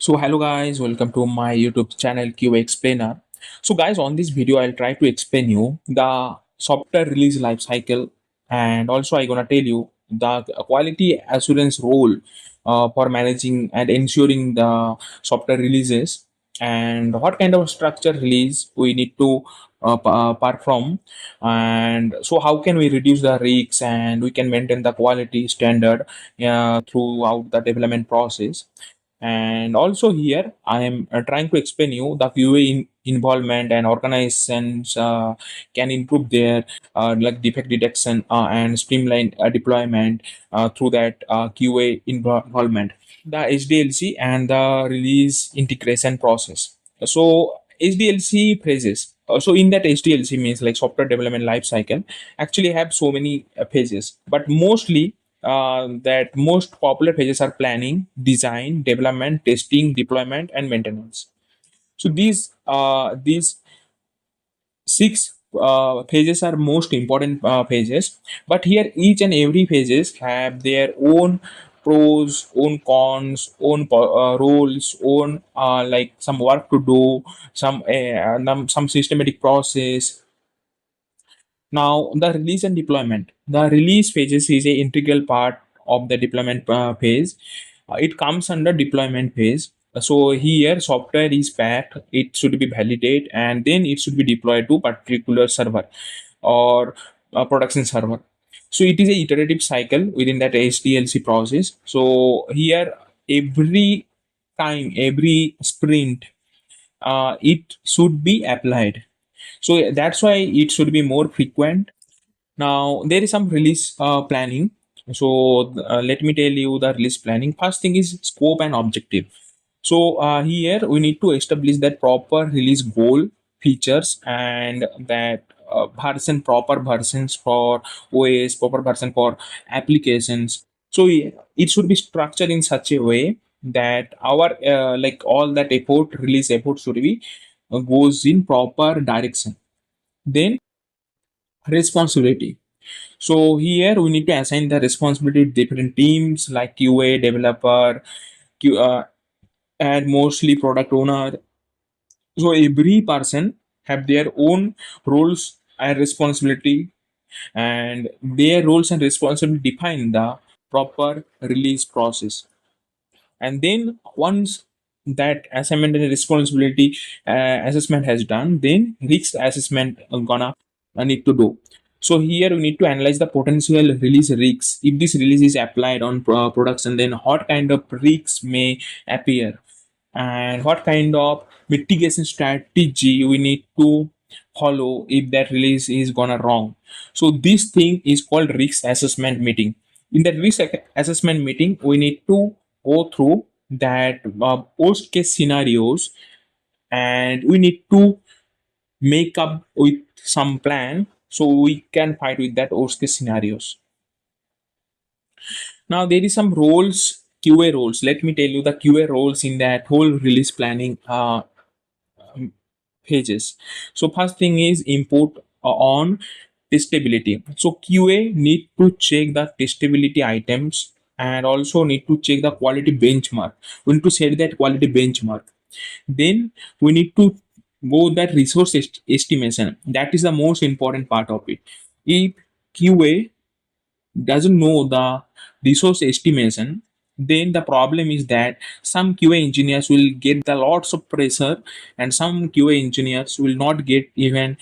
So hello guys, welcome to my YouTube channel QA Explainer. So guys, on this video, I'll try to explain you the software release lifecycle, and also I'm gonna tell you the quality assurance role for managing and ensuring the software releases, and what kind of structure release we need to perform, and so how can we reduce the risks and we can maintain the quality standard throughout the development process. And also here I am trying to explain you the QA involvement and organizations can improve their like defect detection and streamline deployment through that QA involvement, the SDLC and the release integration process. So SDLC phases. So in that SDLC means like software development life cycle actually have so many phases, but mostly that most popular phases are planning, design, development, testing, deployment, and maintenance. So these six phases are most important phases, but here each and every phases have their own pros, own cons, own roles, own like some work to do, some systematic process. Now, the release and deployment. The release phases is a integral part of the deployment phase. It comes under deployment phase. So here, software is packed. It should be validated, and then it should be deployed to particular server or a production server. So it is a iterative cycle within that SDLC process. So here, every time, every sprint, it should be applied. So that's why it should be more frequent. Now there is some release planning. So let me tell you the release planning. First thing is scope and objective. So here we need to establish that proper release goal, features, and that proper versions for OS, proper version for applications. So it should be structured in such a way that our like all that effort, release effort should be goes in proper direction. Then responsibility. So here we need to assign the responsibility to different teams like QA, developer, and mostly product owner. So every person have their own roles and responsibility, and their roles and responsibility define the proper release process. And then once that assignment and responsibility assessment has done, then risk assessment gonna need to do. So here we need to analyze the potential release risks. If this release is applied on production, then what kind of risks may appear, and what kind of mitigation strategy we need to follow if that release is gonna wrong. So this thing is called risk assessment meeting. In that risk assessment meeting, we need to go through that worst case scenarios, and we need to make up with some plan so we can fight with that worst case scenarios. Now there is some roles, QA roles. Let me tell you the QA roles in that whole release planning pages. So first thing is input on testability. So QA need to check the testability items and also need to check the quality benchmark. We need to set that quality benchmark. Then we need to go that resource estimation. That is the most important part of it. If QA doesn't know the resource estimation, then the problem is that some QA engineers will get the lots of pressure, and some QA engineers will not get even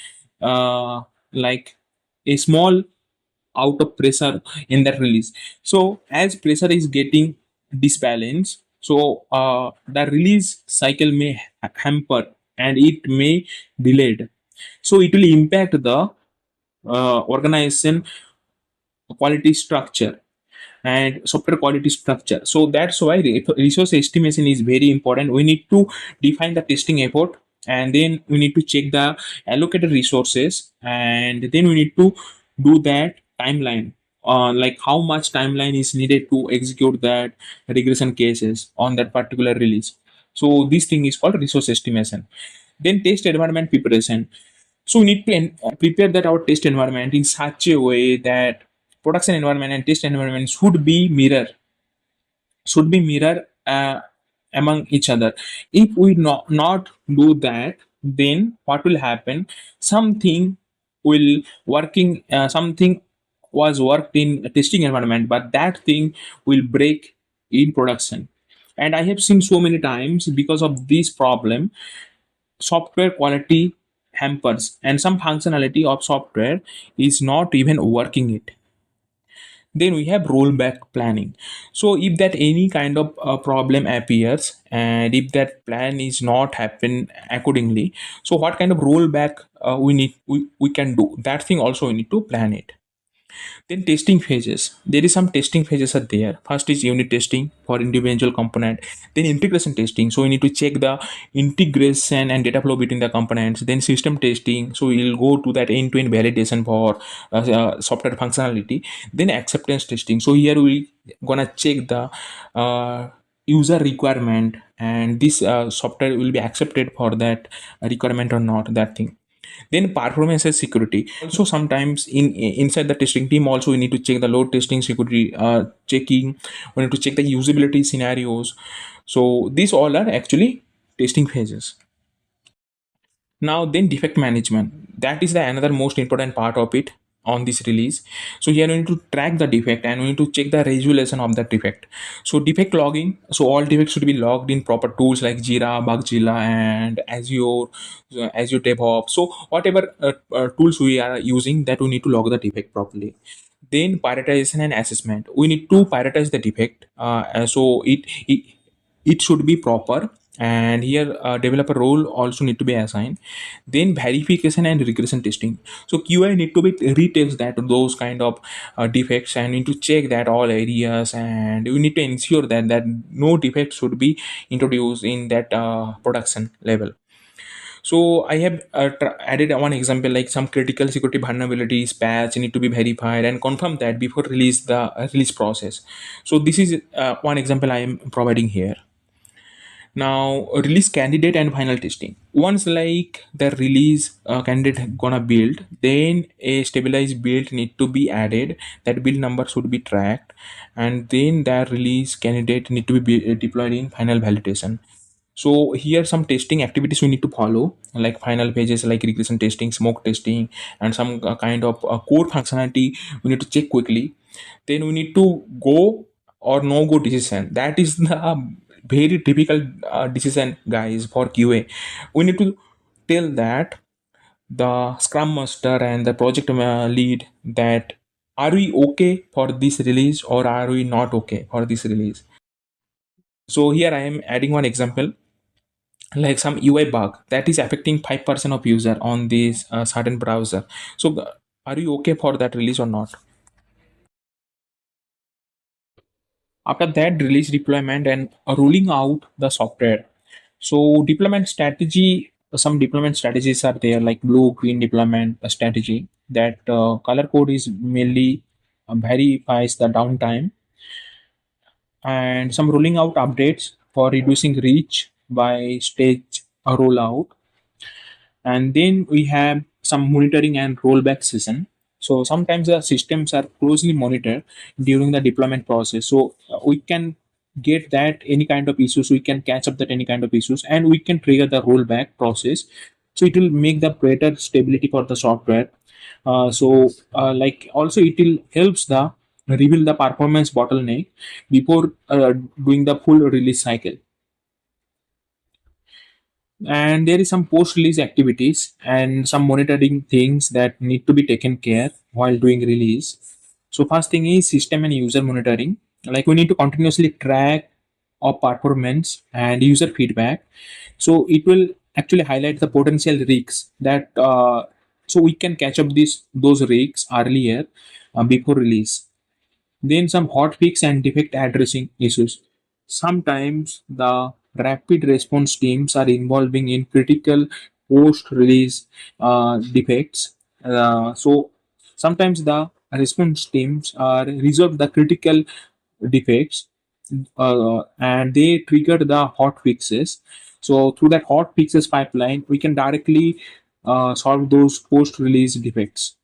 like a small out of pressure in that release. So as pressure is getting disbalanced, so the release cycle may hamper and it may delayed. So it will impact the organization quality structure and software quality structure. So that's why resource estimation is very important. We need to define the testing effort, and then we need to check the allocated resources, and then we need to do that timeline, like how much timeline is needed to execute that regression cases on that particular release. So this thing is called resource estimation. Then test environment preparation. So we need to prepare that our test environment in such a way that production environment and test environment should be mirror among each other. If we not do that, then what will happen? Something will working, something was worked in a testing environment, but that thing will break in production. And I have seen so many times, because of this problem, software quality hampers, and some functionality of software is not even working it. Then we have rollback planning. So if that any kind of problem appears, and if that plan is not happen accordingly, so what kind of rollback we can do, that thing also we need to plan it. Then testing phases. There is some testing phases are there. First is unit testing for individual component. Then integration testing. So we need to check the integration and data flow between the components. Then system testing. So we'll go to that end-to-end validation for software functionality. Then acceptance testing. So here we gonna check the user requirement, and this software will be accepted for that requirement or not, that thing. Then performance and security. Also sometimes inside the testing team also we need to check the load testing, security checking. We need to check the usability scenarios. So these all are actually testing phases. Now then, defect management, that is the another most important part of it on this release. So here we need to track the defect, and we need to check the resolution of that defect. So defect logging, so all defects should be logged in proper tools like Jira, Bugzilla, and Azure DevOps. So whatever tools we are using, that we need to log the defect properly. Then prioritization and assessment, we need to prioritize the defect, so it should be proper. And here developer role also need to be assigned. Then verification and regression testing, so QA need to be retest that those kind of defects, and need to check that all areas, and we need to ensure that no defects should be introduced in that production level. So I have added one example, like some critical security vulnerabilities patch need to be verified and confirm that before release the release process. So this is one example I am providing here. Now release candidate and final testing. Once like the release candidate gonna build, then a stabilized build need to be added. That build number should be tracked, and then that release candidate need to be deployed in final validation. So here some testing activities we need to follow, like final pages like regression testing, smoke testing, and some kind of core functionality we need to check quickly. Then we need to go or no go decision. That is the very typical decision, guys, for QA. We need to tell that the scrum master and the project lead that are we okay for this release or are we not okay for this release. So here I am adding one example, like some UI bug that is affecting 5% of user on this certain browser. So are you okay for that release or not? After that, release deployment and rolling out the software. So deployment strategy, some deployment strategies are there, like blue green deployment strategy, that color code is mainly verifies the downtime, and some rolling out updates for reducing reach by stage rollout. And then we have some monitoring and rollback session. So sometimes the systems are closely monitored during the deployment process, so we can get that any kind of issues, we can catch up that any kind of issues, and we can trigger the rollback process. So it will make the better stability for the software. Like also it will helps the reveal the performance bottleneck before doing the full release cycle. And there is some post release activities and some monitoring things that need to be taken care while doing release. So first thing is system and user monitoring, like we need to continuously track our performance and user feedback. So it will actually highlight the potential risks that so we can catch up those risks earlier before release. Then some hotfix and defect addressing issues. Sometimes the rapid response teams are involving in critical post-release defects. So sometimes the response teams are resolve the critical defects, and they trigger the hot fixes. So through that hot fixes pipeline, we can directly solve those post-release defects.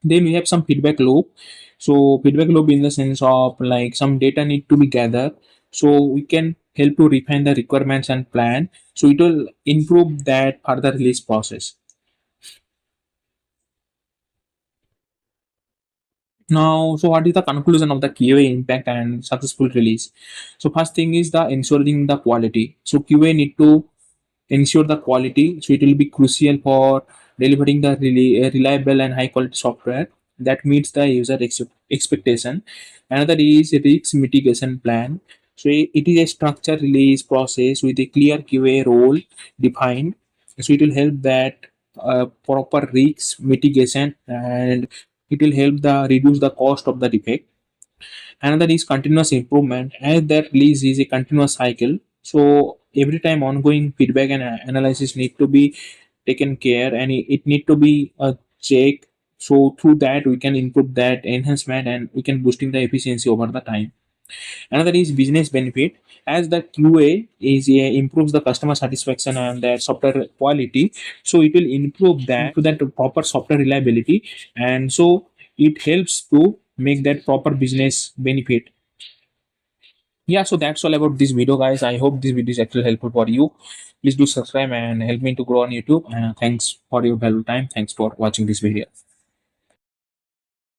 Then we have some feedback loop. So feedback loop in the sense of like some data need to be gathered. So we can help to refine the requirements and plan. So it will improve that further release process. Now, so what is the conclusion of the QA impact and successful release? So first thing is the ensuring the quality. So QA need to ensure the quality. So it will be crucial for delivering the reliable and high quality software that meets the user expectation. Another is a risk mitigation plan. So it is a structured release process with a clear QA role defined. So it will help that proper risk mitigation, and it will help the reduce the cost of the defect. Another is continuous improvement, as that release is a continuous cycle. So every time ongoing feedback and analysis need to be taken care, and it need to be a check. So through that we can improve that enhancement, and we can boosting the efficiency over the time. Another is business benefit, as the QA is improves the customer satisfaction and the software quality. So it will improve that to that proper software reliability, and so it helps to make that proper business benefit. Yeah, so that's all about this video, guys. I hope this video is actually helpful for you. Please do subscribe and help me to grow on YouTube. Thanks for your valuable time. Thanks for watching this video.